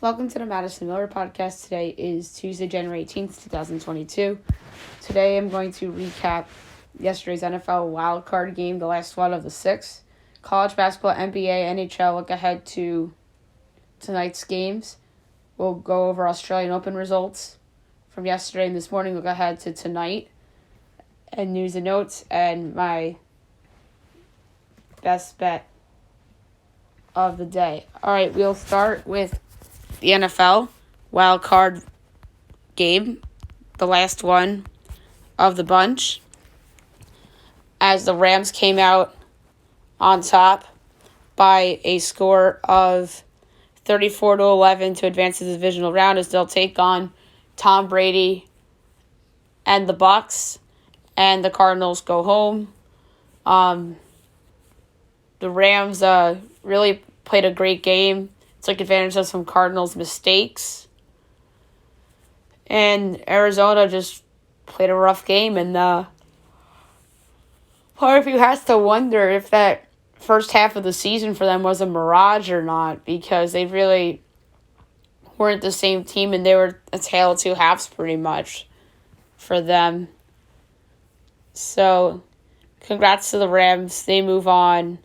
Welcome to the Madison Miller Podcast. Today is Tuesday, January 18th, 2022. Today I'm going to recap yesterday's NFL wildcard game, the last one of the six. College basketball, NBA, NHL, look ahead to tonight's games. We'll go over Australian Open results from yesterday and this morning. Look ahead to tonight and news and notes and my best bet of the day. All right, we'll start with the NFL wild card game, the last one of the bunch, as the Rams came out on top by a score of 34-11 to advance to the divisional round, as they'll take on Tom Brady and the Bucs, and the Cardinals go home. The Rams really played a great game. Took advantage of some Cardinals' mistakes. And Arizona just played a rough game. And part of you has to wonder if that first half of the season for them was a mirage or not, because they really weren't the same team, and they were a tale of two halves pretty much for them. So, congrats to the Rams. They move on,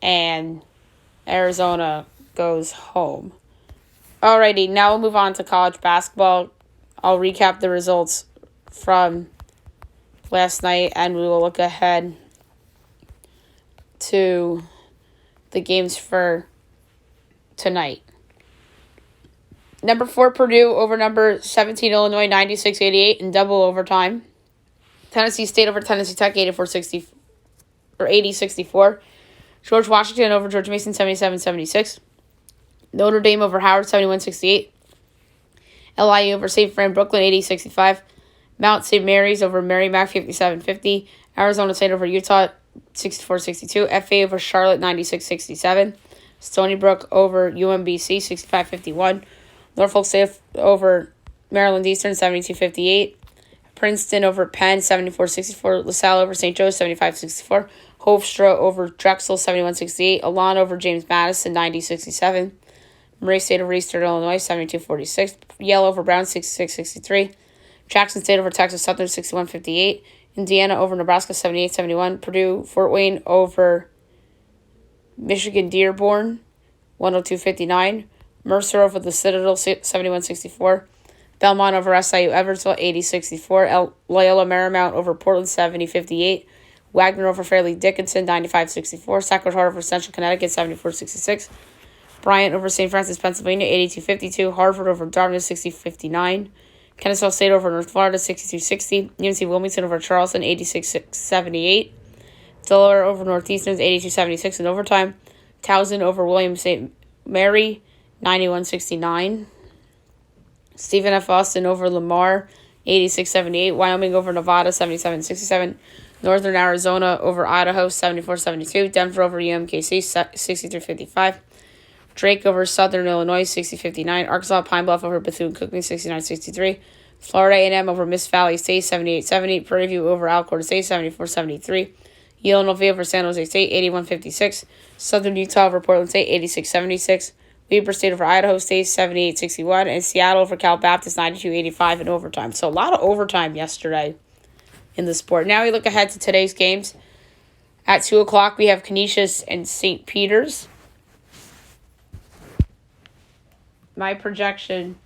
and Arizona goes home. Alrighty, now we'll move on to college basketball. I'll recap the results from last night, and we will look ahead to the games for tonight. Number 4, Purdue over number 17, Illinois, 96-88 in double overtime. Tennessee State over Tennessee Tech, 80-64. George Washington over George Mason, 77-76. Notre Dame over Howard, 71-68. LIU over St. Fran, Brooklyn, 80-65. Mount St. Mary's over Merrimack, 57-50. Arizona State over Utah, 64-62. FA over Charlotte, 96-67. Stony Brook over UMBC, 65-51. Norfolk State over Maryland Eastern, 72-58. Princeton over Penn, 74-64. LaSalle over St. Joe's, 75-64. Hofstra over Drexel, 71-68. Elan over James Madison, 90-67. Murray State over Eastern Illinois, 72-46. Yale over Brown, 66-63. Jackson State over Texas Southern, 61-58. Indiana over Nebraska, 78-71. Purdue Fort Wayne over Michigan Dearborn, 102-59. Mercer over the Citadel, 71-64. Belmont over SIU Evansville, 80-64. Loyola Marymount over Portland, 70-58. Wagner over Fairleigh Dickinson, 95-64. Sacred Heart over Central Connecticut, 74-66. Bryant over St. Francis, Pennsylvania, 82-52. Harvard over Dartmouth, 60-59. Kennesaw State over North Florida, 62-60. UNC Wilmington over Charleston, 86-78. Delaware over Northeastern, 82-76 in overtime. Towson over William St. Mary, 91-69. Stephen F. Austin over Lamar, 86-78. Wyoming over Nevada, 77-67. Northern Arizona over Idaho, 74-72. Denver over UMKC, 63-55. Drake over Southern Illinois, 60-59. Arkansas Pine Bluff over Bethune-Cookman, 69-63. Florida A&M over Miss Valley State, 78-70. Prairie View over Alcorn State, 74-73. UNLV over San Jose State, 81-56. Southern Utah over Portland State, 86-76. Weber State over Idaho State, 78-61. And Seattle over Cal Baptist, 92-85 in overtime. So a lot of overtime yesterday in the sport. Now we look ahead to today's games. At 2 o'clock, we have Canisius and St. Peter's. My projection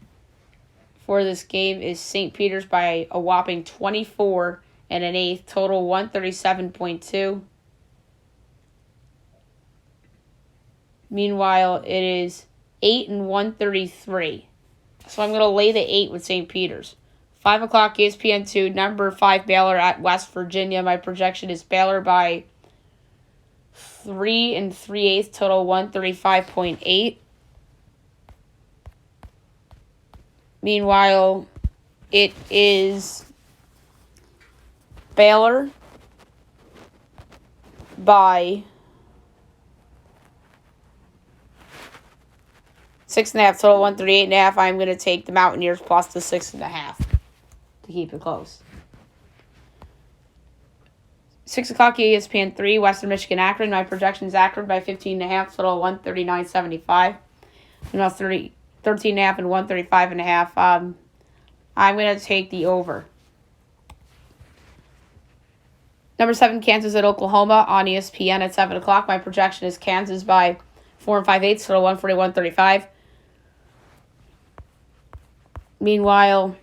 for this game is St. Peter's by a whopping 24 and an eighth, total 137.2. Meanwhile, it is 8 and 133. So I'm going to lay the 8 with St. Peter's. 5 o'clock, ESPN2, number 5 Baylor at West Virginia. My projection is Baylor by 3 and 3/8, total 135.8. Meanwhile, it is Baylor by 6.5, total 138.5. I'm going to take the Mountaineers plus the 6.5 to keep it close. 6 o'clock, ESPN 3, Western Michigan, Akron. My projection is Akron by 15.5, total 139.75. Now 13.5 and 135.5. I'm going to take the over. Number 7, Kansas at Oklahoma on ESPN at 7 o'clock. My projection is Kansas by 4 5/8, total 141-35. Meanwhile,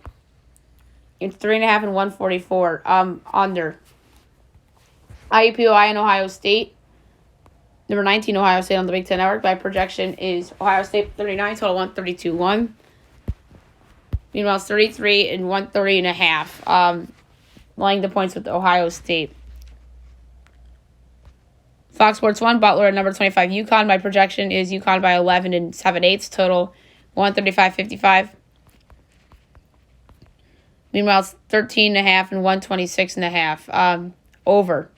it's 3.5 and 144. Under. IUP, Ohio and Ohio State. Number 19, Ohio State on the Big Ten Network. My projection is Ohio State 39, total 132-1. Meanwhile, it's 33 and 130.5. Laying the points with Ohio State. Fox Sports 1, Butler at number 25, UConn. My projection is UConn by 11 and 7/8, total 135-55. Meanwhile, it's 13.5 and 126.5. Over.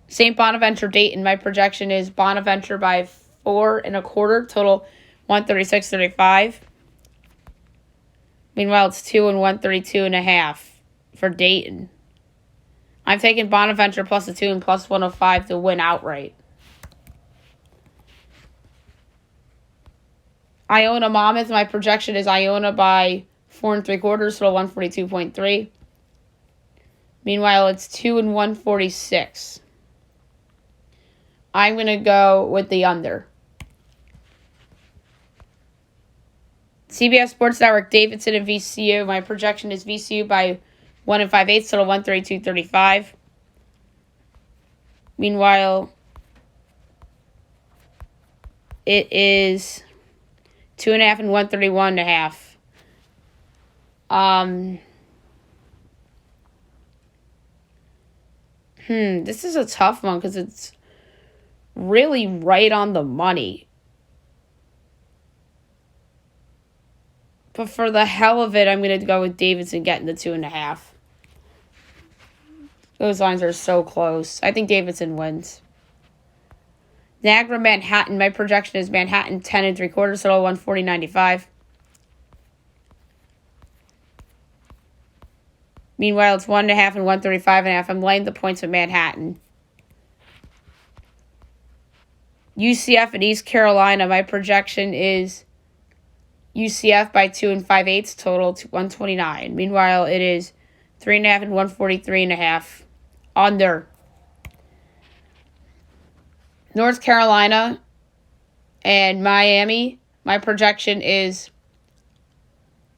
St. Bonaventure Dayton. My projection is Bonaventure by 4 1/4, total 136-35. Meanwhile, it's 2 and 132.5 for Dayton. I'm taking Bonaventure plus the 2 and plus 105 to win outright. Iona Monmouth. My projection is Iona by 4 3/4, total 142.3. Meanwhile, it's 2 and 146. I'm going to go with the under. CBS Sports Network, Davidson and VCU. My projection is VCU by 1 5/8, total 132-35. Meanwhile, it is 2.5 and 131.5. This is a tough one because it's really right on the money. But for the hell of it, I'm going to go with Davidson getting the 2.5. Those lines are so close. I think Davidson wins. Niagara, Manhattan. My projection is Manhattan 10 3/4, total 140.95. Meanwhile, it's 1.5 and 135.5. I'm laying the points of Manhattan. UCF and East Carolina. My projection is UCF by 2 5/8, total 129. Meanwhile, it is 3.5 and 143.5. Under. North Carolina and Miami. My projection is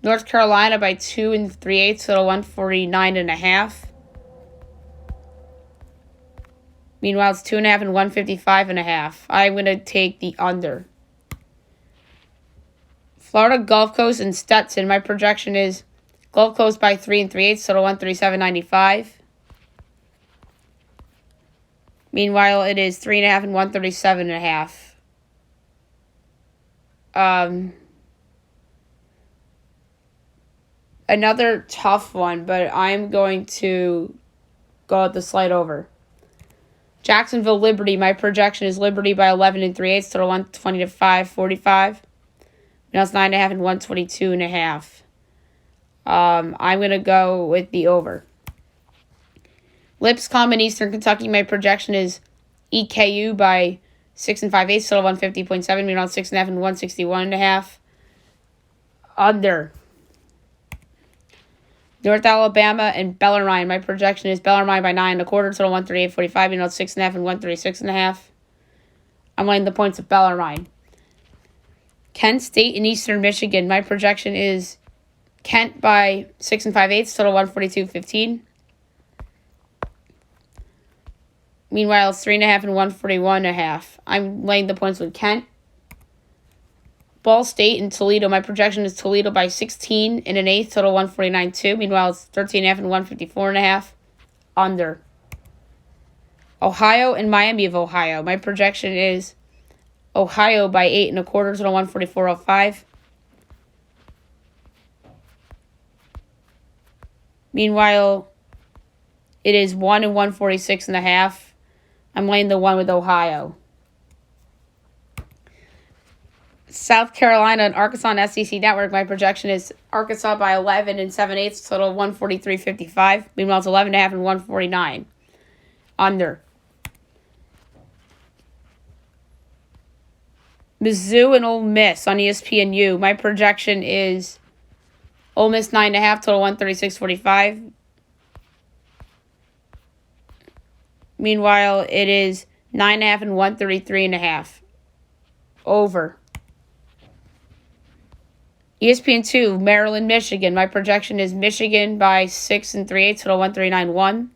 North Carolina by 2 3/8, total 149.5. Meanwhile, it's 2.5 and 155.5. I'm going to take the under. Florida Gulf Coast and Stetson. My projection is Gulf Coast by 3 3/8, total 137.95. Meanwhile, it is 3.5 and 137.5. Another tough one, but I'm going to go with the slight over. Jacksonville Liberty. My projection is Liberty by 11 3/8, total 120-545. Now it's 9.5 and 122.5. I'm going to go with the over. Lipscomb in Eastern Kentucky. My projection is EKU by 6 5/8, total 150.7. Meanwhile, 6.5 and 161.5. Under. North Alabama and Bellarmine. My projection is Bellarmine by 9 1/4, total 138.45. Meanwhile, 6.5 and 136.5. I'm laying the points of Bellarmine. Kent State and Eastern Michigan. My projection is Kent by 6 5/8, total 142.15. Meanwhile, it's 3.5 and 141.5. I'm laying the points with Kent. Ball State and Toledo. My projection is Toledo by 16 1/8, total 149.2. Meanwhile, it's 13.5 and 154.5. Under. Ohio and Miami of Ohio. My projection is Ohio by 8 1/4, total 144.05. Meanwhile, it is 1 and 146.5. I'm laying the one with Ohio. South Carolina and Arkansas on SEC Network. My projection is Arkansas by 11 7/8, total 143.55. Meanwhile, it's 11.5 and 149. Under. Mizzou and Ole Miss on ESPNU. My projection is Ole Miss 9.5, total 136.45. Meanwhile, it is 9.5 and 133.5. Over. ESPN2, Maryland, Michigan. My projection is Michigan by 6 and 3/8, total 139.1.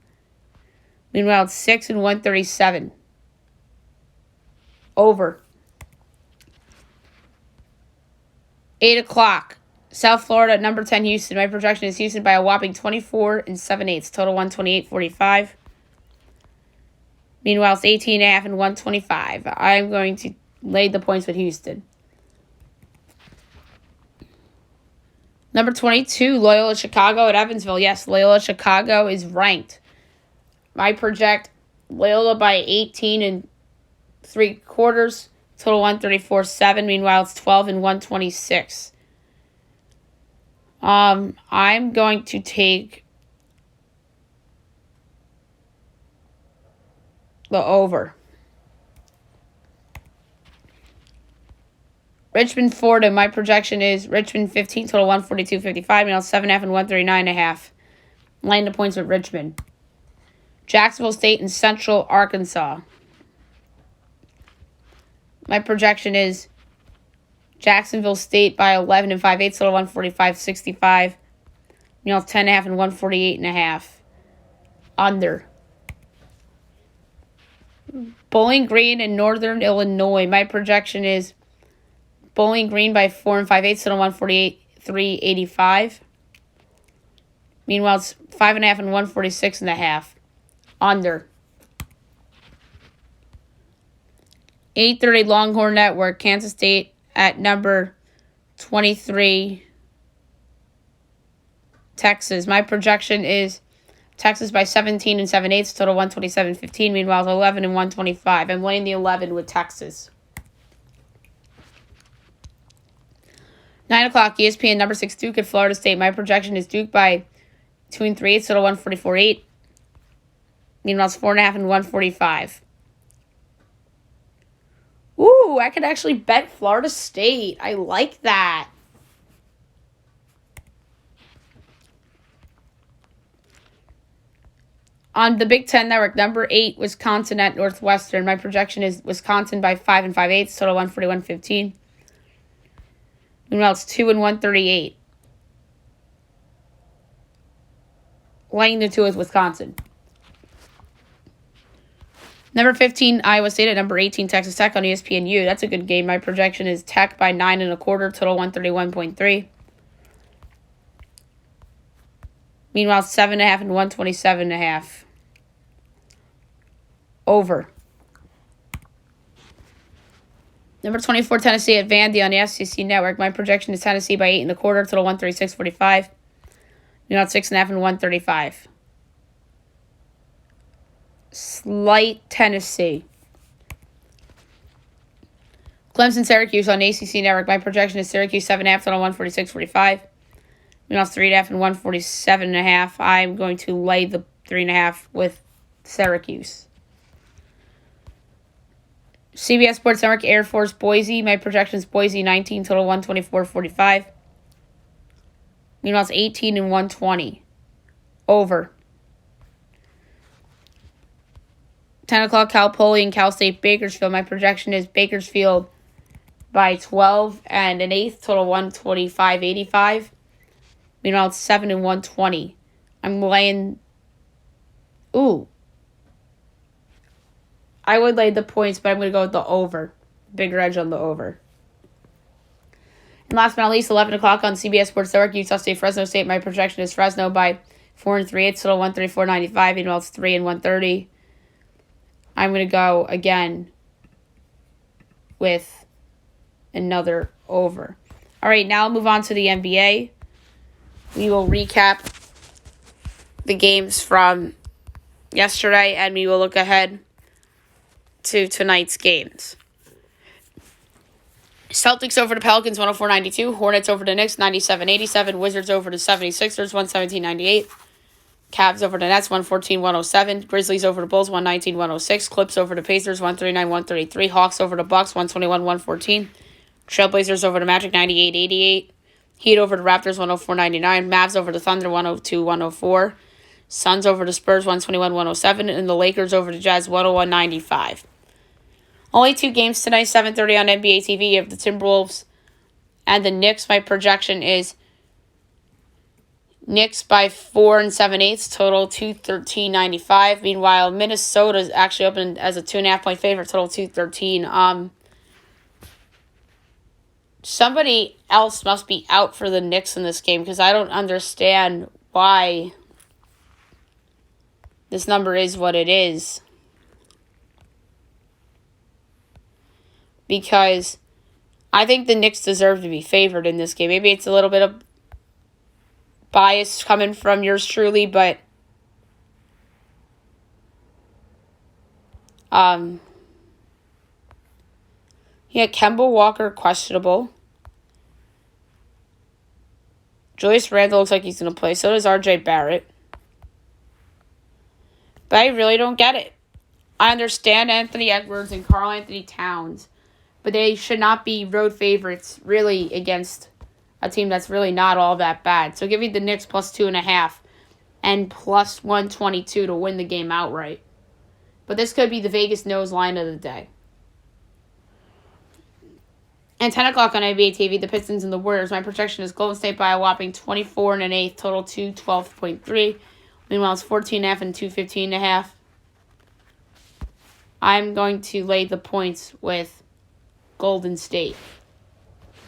Meanwhile, it's 6 and 137. Over. 8 o'clock. South Florida, number 10, Houston. My projection is Houston by a whopping 24 and 7/8, total 128.45. Meanwhile, it's 18.5 and 125. I'm going to lay the points with Houston. Number 22, Loyola Chicago at Evansville. Yes, Loyola Chicago is ranked. I project Loyola by 18 and 3/4, total 134.7. Meanwhile, it's 12 and 126. I'm going to take the over. Richmond, Fordham. My projection is Richmond 15, total 142.55. Meanwhile, 7.5 and 139.5. Laying the points with Richmond. Jacksonville State and Central Arkansas. My projection is Jacksonville State by 11 and 5/8, total 145.65. Meanwhile, 10.5 and 148.5. Under. Bowling Green and Northern Illinois. My projection is Bowling Green by 4 and 5/8, total 148.385. Meanwhile, it's 5.5 and 146.5. Under. 8:30 Longhorn Network, Kansas State at number 23, Texas. My projection is Texas by 17 and 7/8, total 127.15. Meanwhile, it's 11 and 125. I'm laying the 11 with Texas. 9 o'clock, ESPN, number 6, Duke at Florida State. My projection is Duke by 2 and 3/8, total 144.8. Meanwhile, it's 4.5 and 145. Ooh, I could actually bet Florida State. I like that. On the Big Ten Network, number 8, Wisconsin at Northwestern. My projection is Wisconsin by 5 and 5/8, total 141.15. Meanwhile, it's 2 and 138. Laying the 2 is Wisconsin. Number 15, Iowa State at number 18, Texas Tech on ESPNU. That's a good game. My projection is Tech by 9 1/4, total 131.3. Meanwhile, 7.5 and 127.5. Over. Number 24, Tennessee at Vandy on the SEC Network. My projection is Tennessee by 8 1/4, total 136.45. Meanwhile, 6.5 and 135. Slight Tennessee. Clemson, Syracuse on the ACC Network. My projection is Syracuse 7.5, total 146.45. Meanwhile, 3.5 and 147.5. I'm going to lay the 3.5 with Syracuse. CBS Sports Network, Air Force, Boise. My projection is Boise 19, total 124.45. Meanwhile, it's 18 and 120. Over. 10 o'clock, Cal Poly and Cal State, Bakersfield. My projection is Bakersfield by 12 and 1/8, total 125.85. Meanwhile, it's 7 and 120. I'm laying. Ooh. I would lay the points, but I'm going to go with the over. Bigger edge on the over. And last but not least, 11 o'clock on CBS Sports Network, Utah State, Fresno State. My projection is Fresno by 4 and 3/8, total 134.95. Meanwhile, it's 3 and 130. I'm going to go again with another over. All right, now I'll move on to the NBA. We will recap the games from yesterday, and we will look ahead to tonight's games. Celtics over the Pelicans, 104-92. Hornets over the Knicks, 97-87. Wizards over the 76ers, 117-98. Cavs over the Nets, 114-107. Grizzlies over the Bulls, 119-106. Clips over the Pacers, 139-133. Hawks over the Bucks, 121-114. Trailblazers over the Magic, 98-88. Heat over the Raptors, 104-99. Mavs over the Thunder, 102-104. Suns over the Spurs, 121-107. And the Lakers over the Jazz, 101-95. Only 2 games tonight, 7:30 on NBA TV. You have the Timberwolves and the Knicks. My projection is Knicks by 4 7/8, total 213.95. Meanwhile, Minnesota is actually open as a 2.5-point favorite, total 213. Somebody else must be out for the Knicks in this game because I don't understand why this number is what it is. Because I think the Knicks deserve to be favored in this game. Maybe it's a little bit of bias coming from yours truly, but Kemba Walker questionable. Julius Randle looks like he's going to play. So does RJ Barrett. But I really don't get it. I understand Anthony Edwards and Karl Anthony Towns, but they should not be road favorites really against a team that's really not all that bad. So give me the Knicks plus 2.5 and plus 122 to win the game outright. But this could be the Vegas nose line of the day. And 10 o'clock on NBA TV, the Pistons and the Warriors. My projection is Golden State by a whopping 24 1/8, total 212.3. Meanwhile, it's 14.5 and 215.5. I'm going to lay the points with Golden State.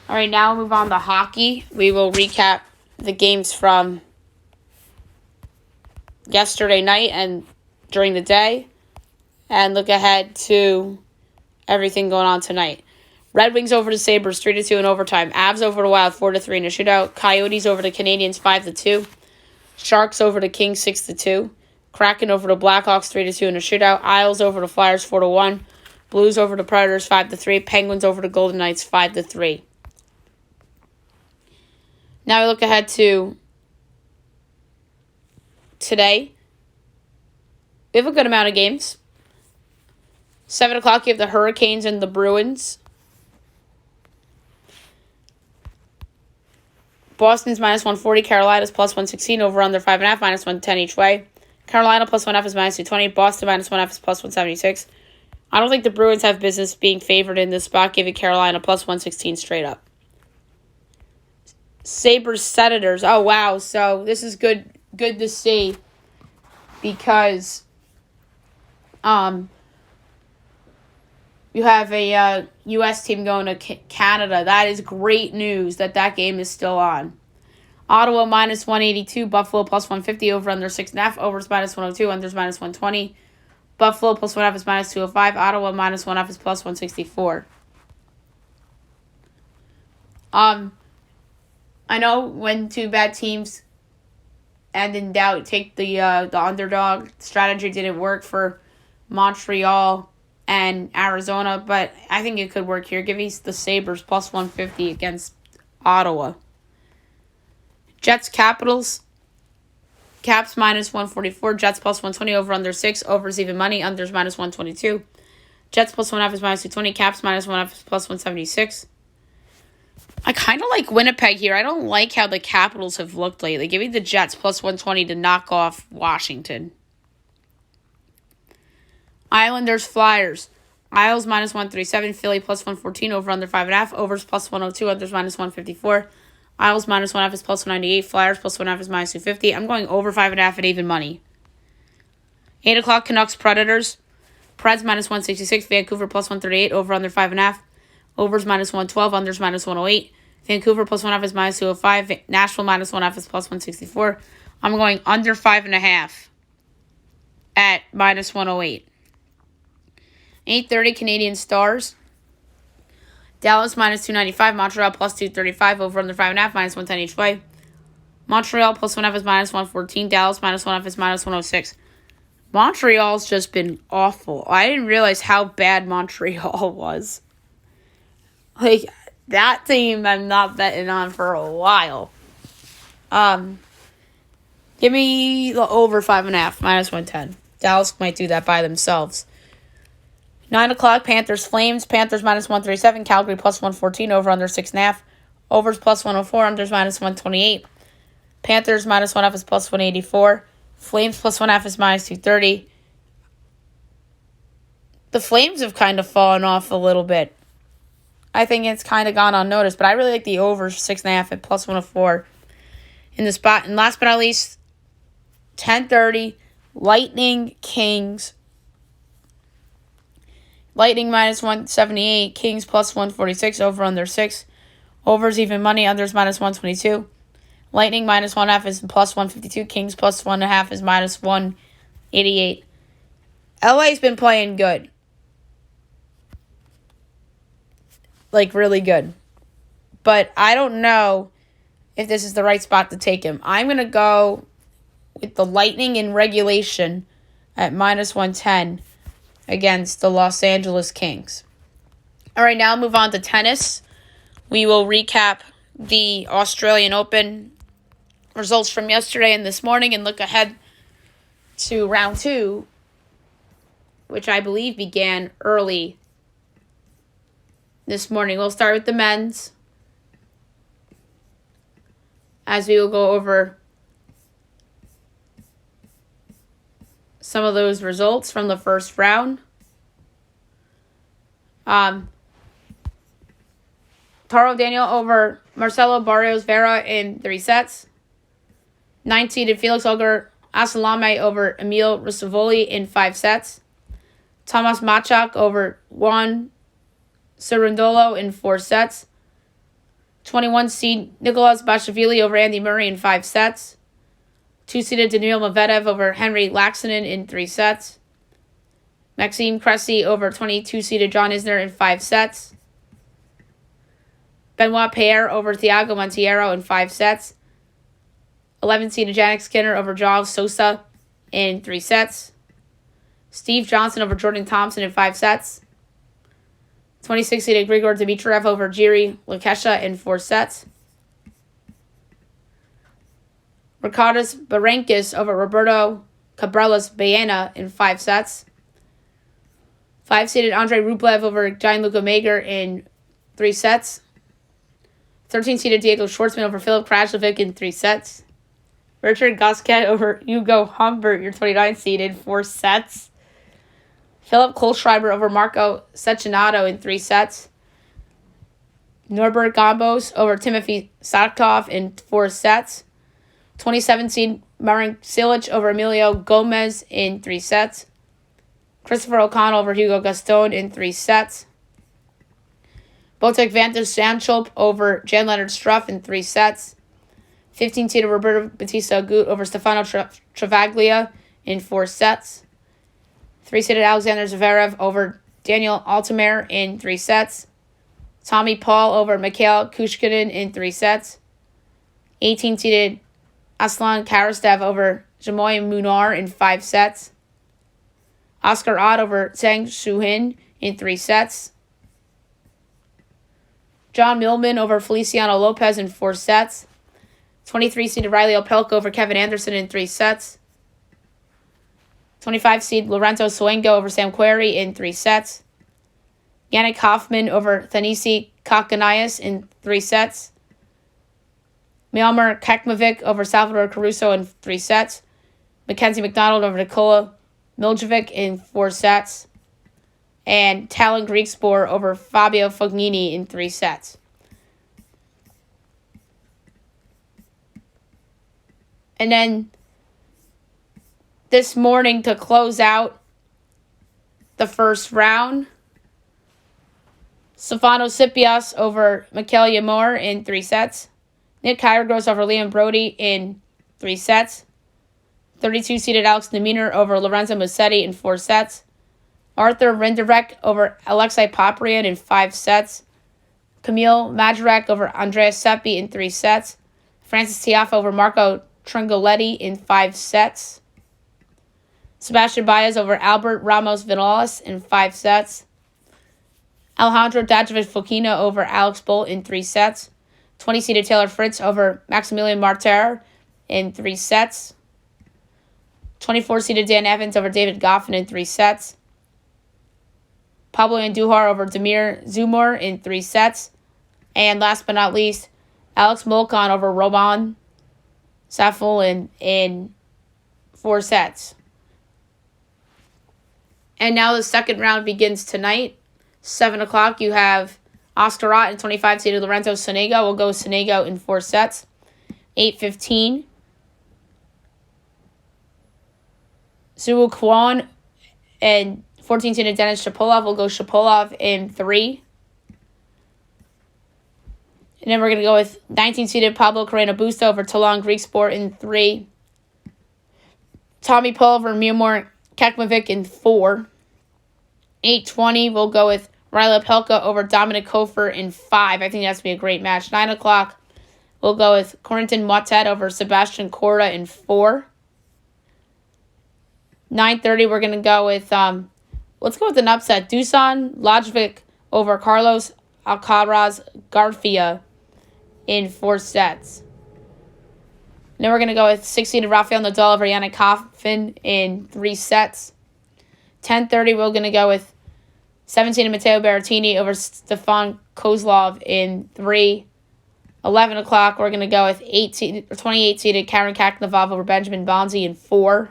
All right, now we'll move on to hockey. We will recap the games from yesterday night and during the day and look ahead to everything going on tonight. Red Wings over the Sabres, 3-2 in overtime. Avs over the Wild, 4-3 in a shootout. Coyotes over the Canadiens, 5-2. Sharks over the Kings, 6-2. Kraken over the Blackhawks, 3-2 in a shootout. Isles over the Flyers, 4-1. Blues over the Predators, 5-3. Penguins over the Golden Knights, 5-3. Now we look ahead to today. We have a good amount of games. 7 o'clock, you have the Hurricanes and the Bruins. Boston's minus 140. Carolina's plus 116. Over under 5.5, minus 110 each way. Carolina plus 1.5 is minus 220. Boston minus 1.5 is plus 176. I don't think the Bruins have business being favored in this spot. Give it Carolina plus 116 straight up. Sabres Senators. Oh, wow. So this is good to see because you have a U.S. team going to Canada. That is great news that game is still on. Ottawa minus 182. Buffalo plus 150. Over under 6.5. Overs minus 102. Unders minus 120. Buffalo plus 1.5 is minus 205. Ottawa minus 1.5 is plus 164. I know when two bad teams and in doubt take the underdog strategy didn't work for Montreal and Arizona, but I think it could work here. Give me the Sabres plus 150 against Ottawa. Jets Capitals. Caps minus 144. Jets plus 120. Over under 6. Overs even money. Unders minus 122. Jets plus 1.5 is minus 220. Caps minus 1.5 is plus 176. I kind of like Winnipeg here. I don't like how the Capitals have looked lately. Give me the Jets plus 120 to knock off Washington. Islanders Flyers. Isles minus 137. Philly plus 114. Over under 5.5. Overs plus 102. Unders minus 154. Isles minus 1.5 is plus 198. Flyers plus 1.5 is minus 250. I'm going over 5.5 at even money. 8 o'clock Canucks Predators. Preds minus 166. Vancouver plus 138. Over under 5.5. Overs minus 112. Unders minus 108. Vancouver plus 1.5 is minus 205. Nashville minus 1.5 is plus 164. I'm going under 5.5 at minus 108. 8:30 Canadian Stars. Dallas minus 295. Montreal plus 235. Over under 5.5. Minus 110 each way. Montreal plus 1.5 is minus 114. Dallas minus 1.5 is minus 106. Montreal's just been awful. I didn't realize how bad Montreal was. Like, that team I'm not betting on for a while. Yeah, Give me the over 5.5, minus 110. Dallas might do that by themselves. 9 o'clock, Panthers, Flames. Panthers minus 137. Calgary plus 114. Over under 6.5. Overs plus 104. Unders minus 128. Panthers minus 1.5 is plus 184. Flames plus 1.5 is minus 230. The Flames have kind of fallen off a little bit. I think it's kind of gone unnoticed, but I really like the over 6.5 at plus 104 in the spot. And last but not least, 10:30, Lightning, Kings. Lightning minus 178, Kings plus 146, over under 6. Overs even money, unders minus 122. Lightning minus 1.5 is plus 152, Kings plus 1.5 is minus 188. LA's been playing good. Like, really good. But I don't know if this is the right spot to take him. I'm going to go with the Lightning in regulation at minus 110 against the Los Angeles Kings. All right, now move on to tennis. We will recap the Australian Open results from yesterday and this morning and look ahead to round 2, which I believe began early this morning. We'll start with the men's, as we will go over some of those results from the first round. Taro Daniel over Marcelo Barrios Vera in 3 sets. 9-seeded Felix Auger Asalame over Emil Russovoli in 5 sets. Thomas Machak over Juan Cerundolo in 4 sets. 21-seed Nicolas Bashvili over Andy Murray in 5 sets. 2-seeded Daniil Medvedev over Henry Laxonen in 3 sets. Maxime Cressy over 22-seeded John Isner in 5 sets. Benoit Paire over Thiago Monteiro in 5 sets. 11-seeded Jannik Sinner over Joao Sosa in 3 sets. Steve Johnson over Jordan Thompson in 5 sets. 26-seeded Grigor Dimitrov over Jiri Lukesha in 4 sets. Ricardas Berankis over Roberto Cabreras Baena in 5 sets. 5-seeded Andrei Rublev over Gianluca Mager in 3 sets. 13-seeded Diego Schwartzman over Filip Krajinovic in 3 sets. Richard Gasquet over Hugo Humbert, your 29-seed, in 4 sets. Philip Kohlschreiber over Marco Cecchinato in 3 sets. Norbert Gambos over Timothy Saktov in 4 sets. 27-seed Marin Cilic over Emilio Gomez in 3 sets. Christopher O'Connell over Hugo Gaston in 3 sets. Botek Van der Zandschulp over Jan-Leonard Struff in 3 sets. 15-seed Roberto Bautista Agut over Stefano Travaglia in 4 sets. 3-seeded Alexander Zverev over Daniel Altamare in 3 sets. Tommy Paul over Mikhail Kushkinin in 3 sets. 18-seeded Aslan Karastev over Jamoy Munar in 5 sets. Oscar Ott over Zhang Shuhin in 3 sets. John Millman over Feliciano Lopez in 4 sets. 23-seed Riley Opelka over Kevin Anderson in 3 sets. 25-seed Lorenzo Soengo over Sam Querrey in 3 sets. Yannick Hoffman over Thanisi Kokkinakis in 3 sets. Milmer Kekmanovic over Salvador Caruso in 3 sets. Mackenzie McDonald over Nikola Miljevic in 4 sets. And Talon Griekspoor over Fabio Fognini in 3 sets. And then this morning to close out the first round, Stefanos Tsitsipas over Mikael Yamur in 3 sets. Nick Kyrgios over Liam Brody in 3 sets. 32-seeded Alex Neminer over Lorenzo Musetti in 4 sets. Arthur Rinderknech over Alexei Paprian in 5 sets. Kamil Majorek over Andreas Seppi in 3 sets. Francis Tiafoe over Marco Tringoletti in 5 sets. Sebastian Baez over Albert Ramos Vinales in 5 sets. Alejandro Dajovic Fokina over Alex Bolt in 3 sets. 20-seeded Taylor Fritz over Maximilian Martyr in 3 sets. 24-seeded Dan Evans over David Goffin in 3 sets. Pablo Andujar over Damir Zumor in 3 sets. And last but not least, Alex Molchan over Roman Safulin in 4 sets. And now the second round begins tonight. 7 o'clock, you have Oscar Ott and 25-seeded Lorenzo Sonego. We'll go Sonego in 4 sets. 8:15. Suwoo Kwon and 14-seeded Denis Shapovalov. We'll go Shapovalov in 3. And then we're going to go with 19-seeded Pablo Carreno Busta over Toulon Griekspoor in 3. Tommy Paul over Miomir Kekmanovic in 4. 8:20, we'll go with Riley Pelka over Dominic Kofor in 5. I think that's going to be a great match. 9 o'clock, we'll go with Corentin Moutet over Sebastian Korda in 4. 9:30, we're going to go with, let's go with an upset. Dusan Lajovic over Carlos Alcaraz Garcia in 4 sets. And then we're going to go with 6-seeded Rafael Nadal over Yannick Hoffman in 3 sets. 10:30, we're going to go with 17-seeded Matteo Berrettini over Stefan Kozlov in 3. 11 o'clock, we're going to go with 28-seeded Karen Kaknavov over Benjamin Bonzi in 4.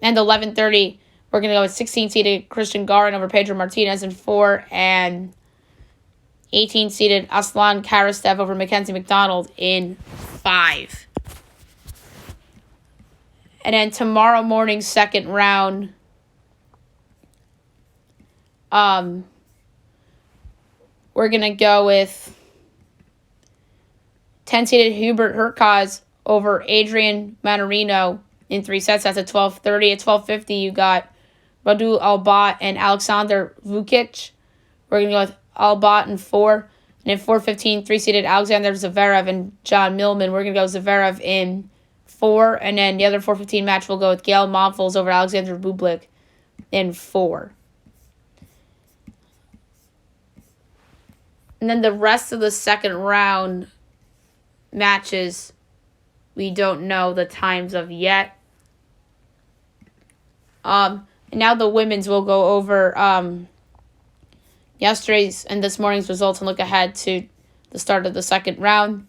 And 11:30, we're going to go with 16-seeded Christian Garin over Pedro Martinez in 4. And 18-seeded Aslan Karastev over Mackenzie McDonald in 5. And then tomorrow morning, second round, we're going to go with 10-seeded Hubert Hurkacz over Adrian Manarino in 3 sets. That's at 12:30. At 12:50, you got Radu Albat and Alexander Vukic. We're going to go with Albat in 4. And at 4:15, 3-seeded Alexander Zverev and John Millman. We're going to go Zverev in 4. And then the other 4:15 match, we'll go with Gail Monfils over Alexander Bublik in 4. And then the rest of the second round matches, we don't know the times of yet. And now the women's will go over yesterday's and this morning's results and look ahead to the start of the second round.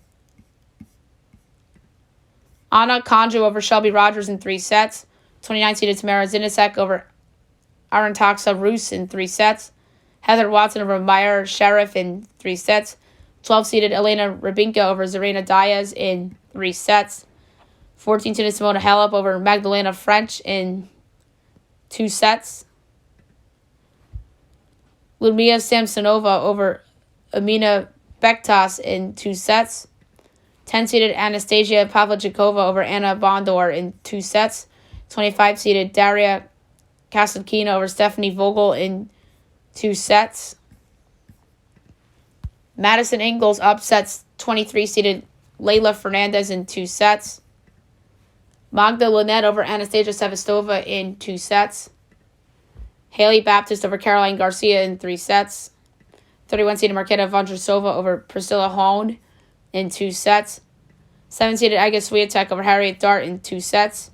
Anna Konjuh over Shelby Rogers in 3 sets. 29-seeded Tamara Zinasek over Arantaxa Rus in 3 sets. Heather Watson over Meyer Sheriff in 3 sets. 12-seeded Elena Rybinka over Zarina Diaz in 3 sets. 14-seeded Simona Halep over Magdalena French in 2 sets. Ludmila Samsonova over Amina Bektas in 2 sets. 10-seeded Anastasia Pavlyuchova over Anna Bondor in 2 sets. 25-seeded Daria Kasatkina over Stephanie Vogel in 2 sets. Madison Ingles upsets 23-seeded Leylah Fernandez in 2 sets. Magda Linette over Anastasia Sevastova in 2 sets. Haley Baptist over Caroline Garcia in 3 sets. 31-seeded Marketa Vondrousova over Priscilla Hone in 2 sets. 7-seeded Iga Swiatek over Harriet Dart in 2 sets.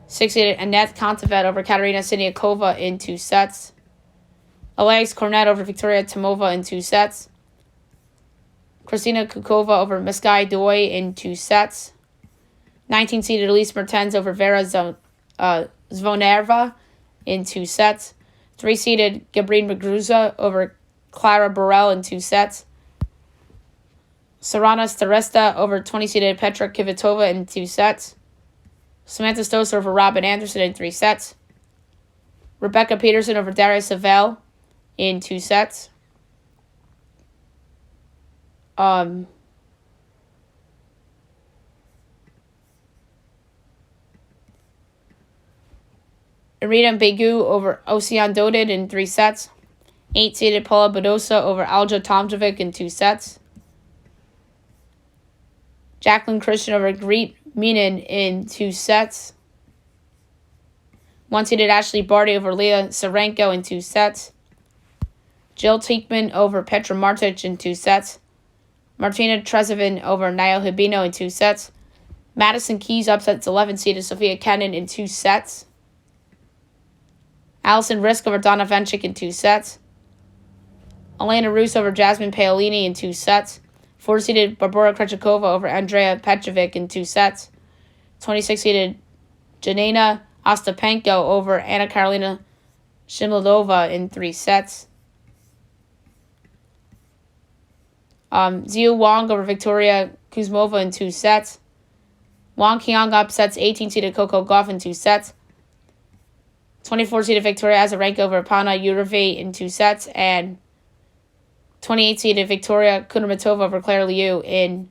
6-seeded Annette Kontaveit over Katerina Siniakova in 2 sets. Alex Cornet over Victoria Timova in 2 sets. Kristina Kukova over Meskai Doi in 2 sets. 19-seeded Elise Mertens over Vera Zvonareva in 2 sets. 3-seeded Gabrine Muguruza over Clara Burrell in 2 sets. Sorana Staresta over 20-seeded Petra Kvitova in 2 sets. Samantha Stosur over Robin Anderson in 3 sets. Rebecca Peterson over Daria Savelle in 2 sets. Irina Begu over Ocean Dodid in 3 sets. 8-seeded Paula Badosa over Alja Tomjovic in 2 sets. Jacqueline Christian over Greet Meenan in 2 sets. 1-seeded Ashley Barty over Leah Sarenko in 2 sets. Jill Teekman over Petra Martic in 2 sets. Martina Trezevin over Nayo Hibino in 2 sets. Madison Keys upsets 11-seeded Sophia Kenin in 2 sets. Allison Risk over Donna Vencic in 2 sets. Elena Rus over Jasmine Paolini in 2 sets. 4-seeded Barbora Krejcikova over Andrea Petrovic in 2 sets. 26-seeded Janina Ostapenko over Anna Karolina Shimilova in 3 sets. Xiu Wang over Victoria Kuzmova in 2 sets. Wang Qiang upsets 18-seeded Coco Gauff in 2 sets. 24-seeded Victoria Azarenka over Pana Yurove in 2 sets. And 28-seeded Victoria Kudermetova over Claire Liu in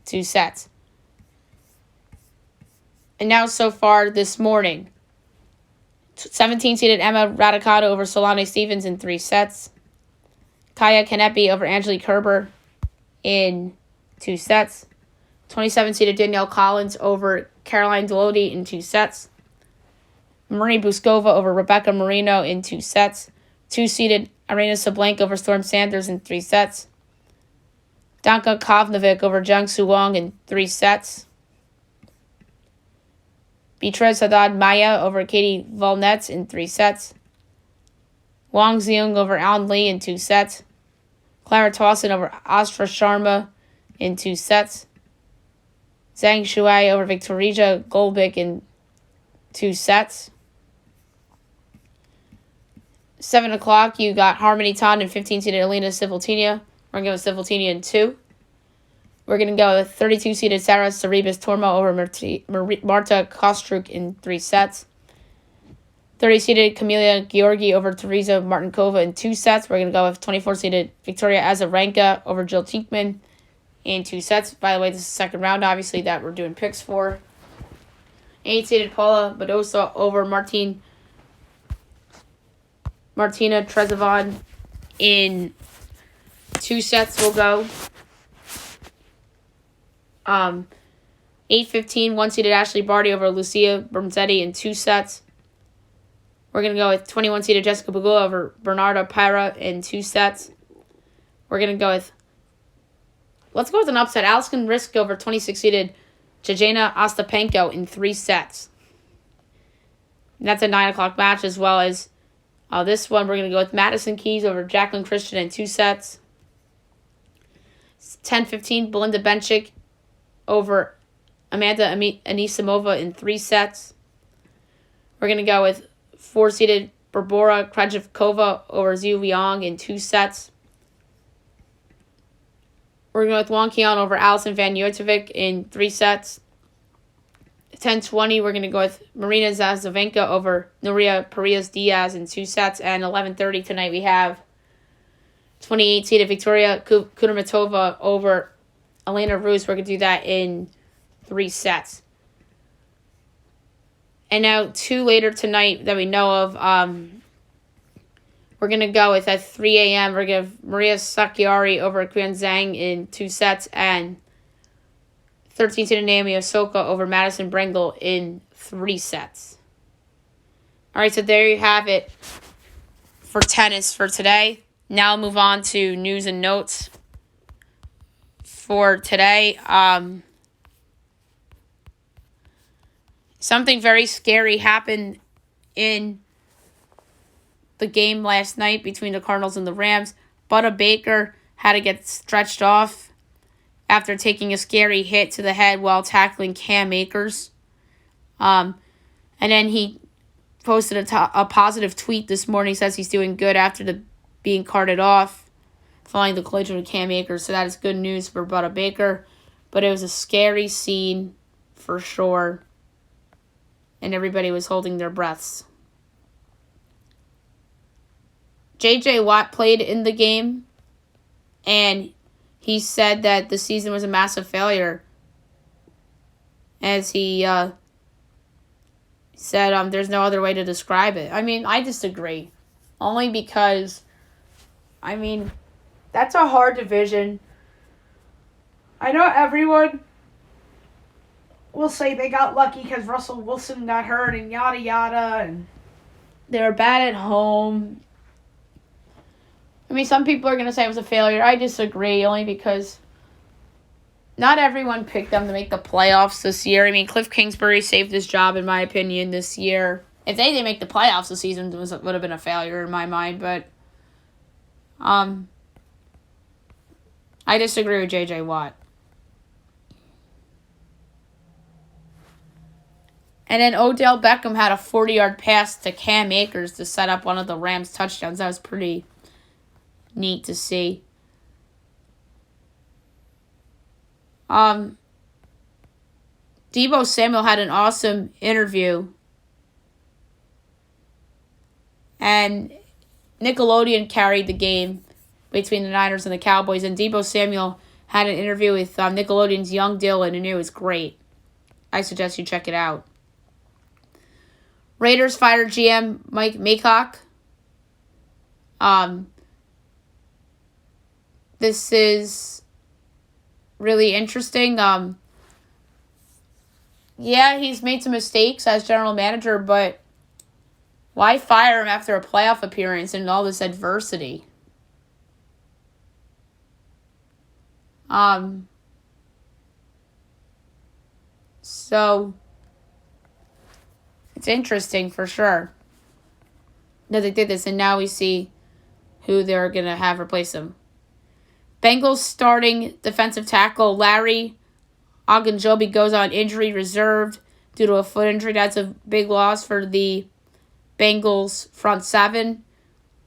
2 sets. And now so far this morning, 17-seeded Emma Raducanu over Solane Stevens in 3 sets. Kaya Kanepi over Angelique Kerber in 2 sets. 27-seeded Danielle Collins over Caroline Delody in 2 sets. Marie Buskova over Rebecca Marino in 2 sets. 2-seeded Arena Sablenka over Storm Sanders in 3 sets. Danka Kovnovic over Jiangsu Wang in 3 sets. Beatriz Haddad Maya over Katie Volnetz in 3 sets. Wang Xiong over Alan Lee in 2 sets. Clara Towson over Astra Sharma in 2 sets. Zhang Shuai over Victoria Golbic in 2 sets. 7 o'clock, you got Harmony Tan and 15-seeded Elena Svitolina. We're going to go with Svitolina in 2. We're going to go with 32-seeded Sarah Sorribes Tormo over Marta Kostruk in 3 sets. 30-seeded Camila Georgi over Teresa Martinkova in 2 sets. We're going to go with 24-seeded Victoria Azarenka over Jill Teichmann in 2 sets. By the way, this is the second round, obviously, that we're doing picks for. 8-seeded Paula Badosa over Martina Trezevon in 2 sets will go. 8-15, 1-seeded Ashley Barty over Lucia Bermzetti in 2 sets. We're going to go with 21-seeded Jessica Pegula over Bernarda Pera in 2 sets. We're going to go with, let's go with an upset. Alison Risk over 26-seeded Jejena Ostapenko in 3 sets. And that's a 9 o'clock match, as well as this one. We're going to go with Madison Keys over Jacqueline Christian in 2 sets. 10-15, Belinda Bencic over Amanda Anisimova in 3 sets. We're going to go with 4-seeded Barbora Krejcikova over Xiu Yang in 2 sets. We're going with Wang Qian over Alison Van Uytvanck in 3 sets. 10-20, we're going to go with Marina Zazavenka over Nuria Parias Diaz in 2 sets. And 11:30 tonight, we have 28-seeded Victoria Kudermetova over Elena Rus. We're going to do that in 3 sets. And now 2 later tonight that we know of, we're going to go with at 3 a.m. We're going to have Maria Sakkari over Qian Zhang in 2 sets. And 13-seeded Naomi Osaka over Madison Brengle in 3 sets. All right, so there you have it for tennis for today. Now I'll move on to news and notes for today. Something very scary happened in the game last night between the Cardinals and the Rams. Budda Baker had to get stretched off after taking a scary hit to the head while tackling Cam Akers. And then he posted a positive tweet this morning. Says he's doing good after being carted off following the collision with Cam Akers. So that is good news for Budda Baker. But it was a scary scene for sure. And everybody was holding their breaths. J.J. Watt played in the game, and he said that the season was a massive failure. As he said, there's no other way to describe it. I mean, I disagree. Only because, that's a hard division. I know everyone will say they got lucky because Russell Wilson got hurt and yada yada, and they were bad at home. Some people are going to say it was a failure. I disagree, only because not everyone picked them to make the playoffs this year. I mean, Cliff Kingsbury saved his job, in my opinion, this year. If they didn't make the playoffs this season, it would have been a failure in my mind. But I disagree with J.J. Watt. And then Odell Beckham had a 40-yard pass to Cam Akers to set up one of the Rams' touchdowns. That was pretty neat to see. Deebo Samuel had an awesome interview. And Nickelodeon carried the game between the Niners and the Cowboys. And Deebo Samuel had an interview with Nickelodeon's Young Dylan, and it was great. I suggest you check it out. Raiders fired GM Mike Maycock. This is really interesting. Yeah, he's made some mistakes as general manager, but why fire him after a playoff appearance and all this adversity? So it's interesting for sure that they did this, and now we see who they're going to have replace him. Bengals starting defensive tackle Larry Ogunjobi goes on injury reserved due to a foot injury. That's a big loss for the Bengals front seven.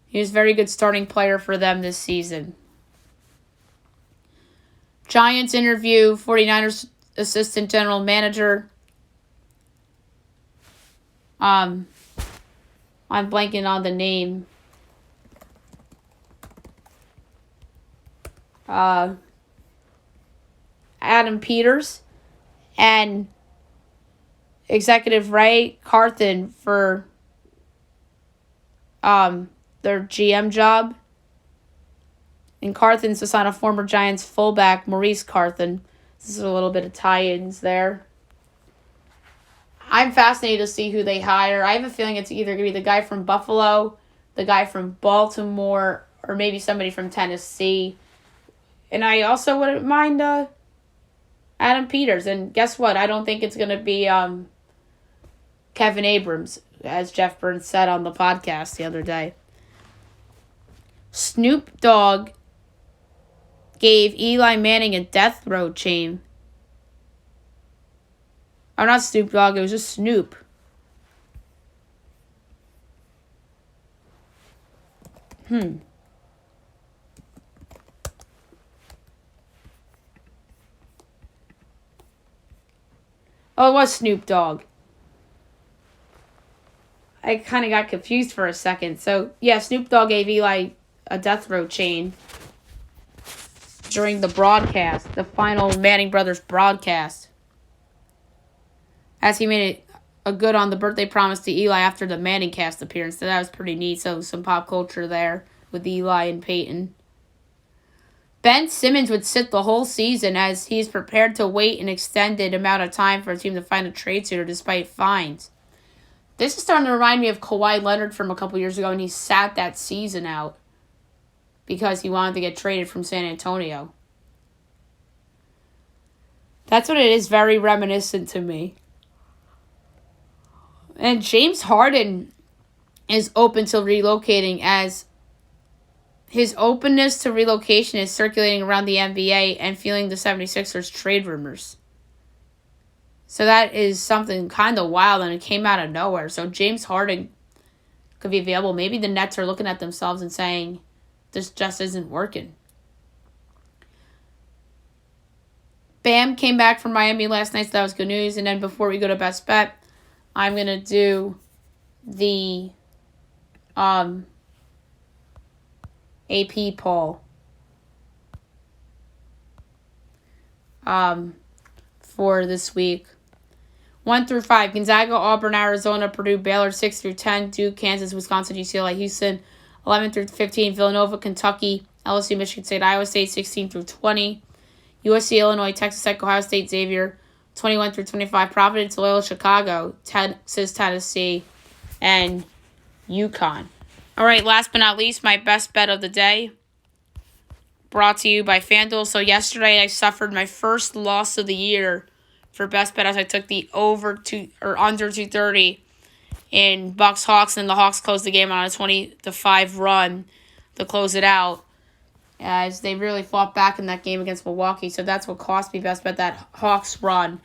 He was a very good starting player for them this season. Giants interview 49ers assistant general manager. I'm blanking on the name. Adam Peters and Executive Ray Carthen for their GM job. And Carthen's to sign a former Giants fullback, Maurice Carthen. This is a little bit of tie-ins there. I'm fascinated to see who they hire. I have a feeling it's either going to be the guy from Buffalo, the guy from Baltimore, or maybe somebody from Tennessee. And I also wouldn't mind Adam Peters. And guess what? I don't think it's going to be Kevin Abrams, as Jeff Burns said on the podcast the other day. Snoop Dogg gave Eli Manning a death row chain. Oh, not Snoop Dogg. It was just Snoop. Oh, it was Snoop Dogg. I kind of got confused for a second. So, yeah, Snoop Dogg gave Eli a death row chain during the broadcast, the final Manning Brothers broadcast, as he made it a good on the birthday promise to Eli after the Manning cast appearance. So that was pretty neat. So some pop culture there with Eli and Peyton. Ben Simmons would sit the whole season as he's prepared to wait an extended amount of time for a team to find a trade suitor despite fines. This is starting to remind me of Kawhi Leonard from a couple years ago, and he sat that season out because he wanted to get traded from San Antonio. That's what it is, very reminiscent to me. And James Harden is open to relocating, as his openness to relocation is circulating around the NBA and fueling the 76ers trade rumors. So that is something kind of wild, and it came out of nowhere. So James Harden could be available. Maybe the Nets are looking at themselves and saying, this just isn't working. Bam came back from Miami last night, so that was good news. And then before we go to Best Bet, I'm going to do the AP poll for this week. 1 through 5, Gonzaga, Auburn, Arizona, Purdue, Baylor. 6 through 10, Duke, Kansas, Wisconsin, UCLA, Houston. 11 through 15, Villanova, Kentucky, LSU, Michigan State, Iowa State. 16 through 20, USC, Illinois, Texas Tech, Ohio State, Xavier. 21 through 25, Providence, Loyola, Chicago, Texas, Tennessee, and UConn. All right, last but not least, my best bet of the day. brought to you by FanDuel. So yesterday I suffered my first loss of the year for best bet as I took the under 230 in Bucks Hawks, and the Hawks closed the game on a 20-5 run to close it out, as they really fought back in that game against Milwaukee. So that's what cost me best bet, that Hawks run.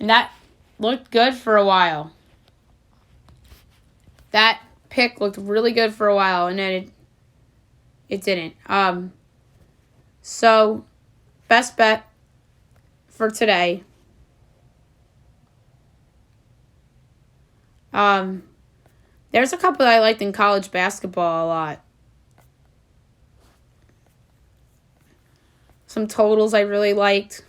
And that looked good for a while. That pick looked really good for a while, and then it didn't. So best bet for today. There's a couple that I liked in college basketball a lot. Some totals I really liked.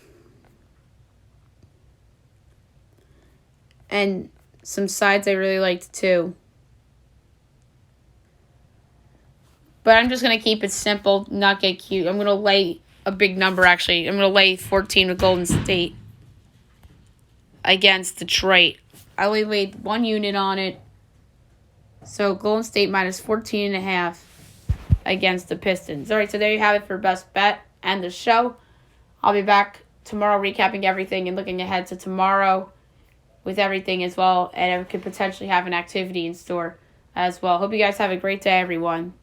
And some sides I really liked too. But I'm just going to keep it simple, not get cute. I'm going to lay a big number, actually. I'm going to lay 14 with Golden State against Detroit. I only laid 1 unit on it. So Golden State minus 14.5 against the Pistons. All right, so there you have it for best bet and the show. I'll be back tomorrow recapping everything and looking ahead to tomorrow with everything as well. And I could potentially have an activity in store as well. Hope you guys have a great day, everyone.